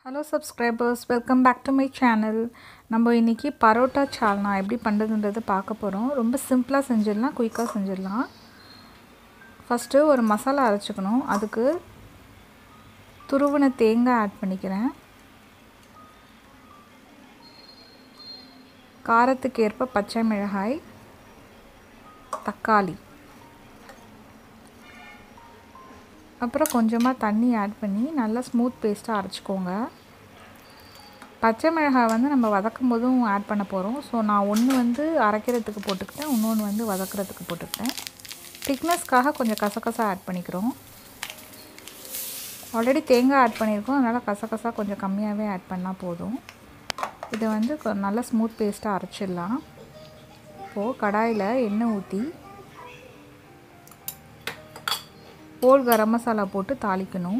Hello subscribers, welcome back to my channel. நம்ம இன்னைக்கு பரோட்டா சால்னா எப்படி பண்றதுன்றது பார்க்க போறோம். ரொம்ப சிம்பிளா செஞ்சிரலாம், குயிக்கா செஞ்சிரலாம். ஃபர்ஸ்ட் ஒரு மசாலா அரைச்சுக்கணும். அதுக்கு துருவன தேங்காய் ஆட் பண்ணிக்கிறேன். காரத்துக்கு ஏற்ப பச்சை மிளகாய், தக்காளி. அப்புறம் கொஞ்சமா தண்ணி ஆட் பண்ணி நல்லா ஸ்மூத் பேஸ்டா அரைச்சுக்கோங்க. பச்சை மிளகாய் வந்து நம்ம வதக்கும்போதும் ஆட் பண்ண போறோம். சோ நான் ஒன்னு வந்து அரைக்கிறதுக்கு போட்டுக்கிட்டேன், இன்னொன்னு வந்து வதக்குறதுக்கு போட்டுக்கிட்டேன். திக்னஸ்க்காக கொஞ்சம் கசகசா ஆட் பண்ணிக்கிறோம். ஆல்ரெடி தேங்காய் ஆட் பண்ணிருக்கோம், அதனால கசகசா கொஞ்சம் கம்மியாவே ஆட் பண்ணா போதும். இது வந்து நல்லா ஸ்மூத் பேஸ்டா அரைச்சிடலாம். இப்போ கடாயில எண்ணெய் ஊத்தி போல் கரம் மசாலா போட்டு தாளிக்கணும்.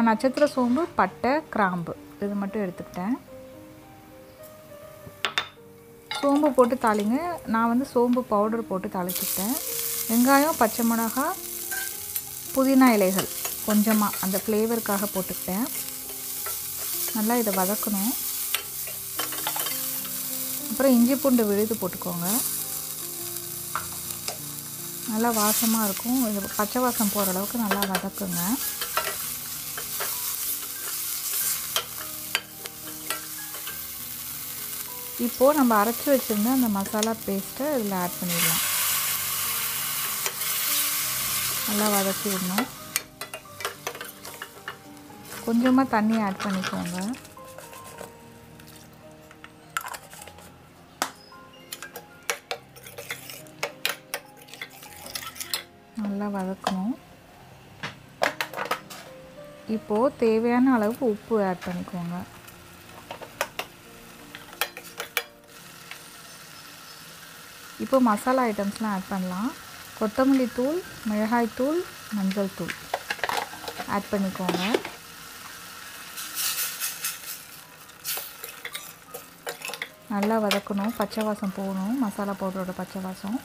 நட்சத்திர சோம்பு, பட்டை, கிராம்பு இது மட்டும் எடுத்துக்கிட்டேன். சோம்பு போட்டு தாளிங்க. நான் வந்து சோம்பு பவுடர் போட்டு தாளிச்சிட்டேன். வெங்காயம், பச்சை மிளகாய், புதினா இலைகள் கொஞ்சமா அந்த ஃப்ளேவருக்காக போட்டுக்கிட்டேன். நல்லா இதை வதக்கணும். அப்புறம் இஞ்சி பூண்டு விழுது போட்டுக்கோங்க. நல்லா வாசமா இருக்கும். இது பச்சை வாசம் போற அளவுக்கு நல்லா வதக்குங்க. இப்போ நம்ம அரைச்சு வச்சிருந்த அந்த மசாலா பேஸ்ட்டை இதில் ஆட் பண்ணிடலாம். நல்லா வதக்கி விடணும். கொஞ்சமாக தண்ணி ஆட் பண்ணிக்கோங்க. நல்லா வதக்கணும். இப்போ தேவையான அளவுக்கு உப்பு ஆட் பண்ணிக்கோங்க. இப்போ மசாலா ஐட்டம்ஸ்லாம் ஆட் பண்ணலாம். கொத்தமல்லி தூள், மிளகாய் தூள், மஞ்சள் தூள் ஆட் பண்ணிக்கோங்க. நல்லா வதக்கணும். பச்சை வாசம் போகணும், மசாலா பவுடரோட பச்சை வாசம்.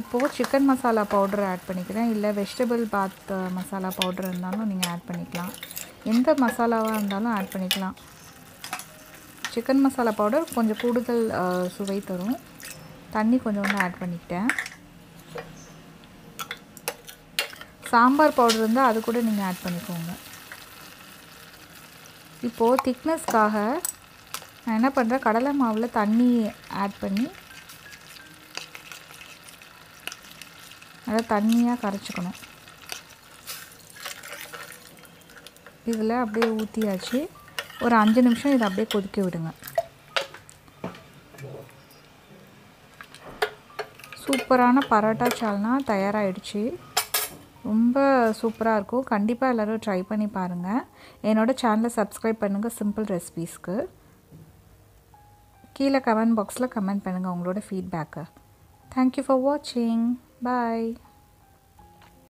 இப்போது சிக்கன் மசாலா பவுடர் ஆட் பண்ணிக்கிறேன். இல்லை வெஜிடபிள் பாத் மசாலா பவுடர் இருந்தாலும் நீங்கள் ஆட் பண்ணிக்கலாம். எந்த மசாலாவாக இருந்தாலும் ஆட் பண்ணிக்கலாம். சிக்கன் மசாலா பவுடர் கொஞ்சம் கூடுதல் சுவை தரும். தண்ணி கொஞ்சம் ஆட் பண்ணிக்கிட்டேன். சாம்பார் பவுடர் இருந்தால் அது கூட நீங்கள் ஆட் பண்ணிக்கோங்க. இப்போது திக்னஸ்க்காக நான் என்ன பண்ணுறேன், கடலை மாவில் தண்ணி ஆட் பண்ணி நல்லா தண்ணியாக கரைச்சிக்கணும். இதில் அப்படியே ஊற்றியாச்சு. ஒரு 5 நிமிஷம் இதை அப்படியே கொதிக்க விடுங்க. சூப்பரான பரோட்டா சால்னா தயாராகிடுச்சு. ரொம்ப சூப்பராக இருக்கும். கண்டிப்பாக எல்லோரும் ட்ரை பண்ணி பாருங்கள். என்னோடய சேனலை சப்ஸ்கிரைப் பண்ணுங்கள் சிம்பிள் ரெசிபீஸ்க்கு. கீழே கமெண்ட் பாக்ஸில் கமெண்ட் பண்ணுங்கள் உங்களோட ஃபீட்பேக்கை. தேங்க்யூ ஃபார் வாட்சிங். Bye.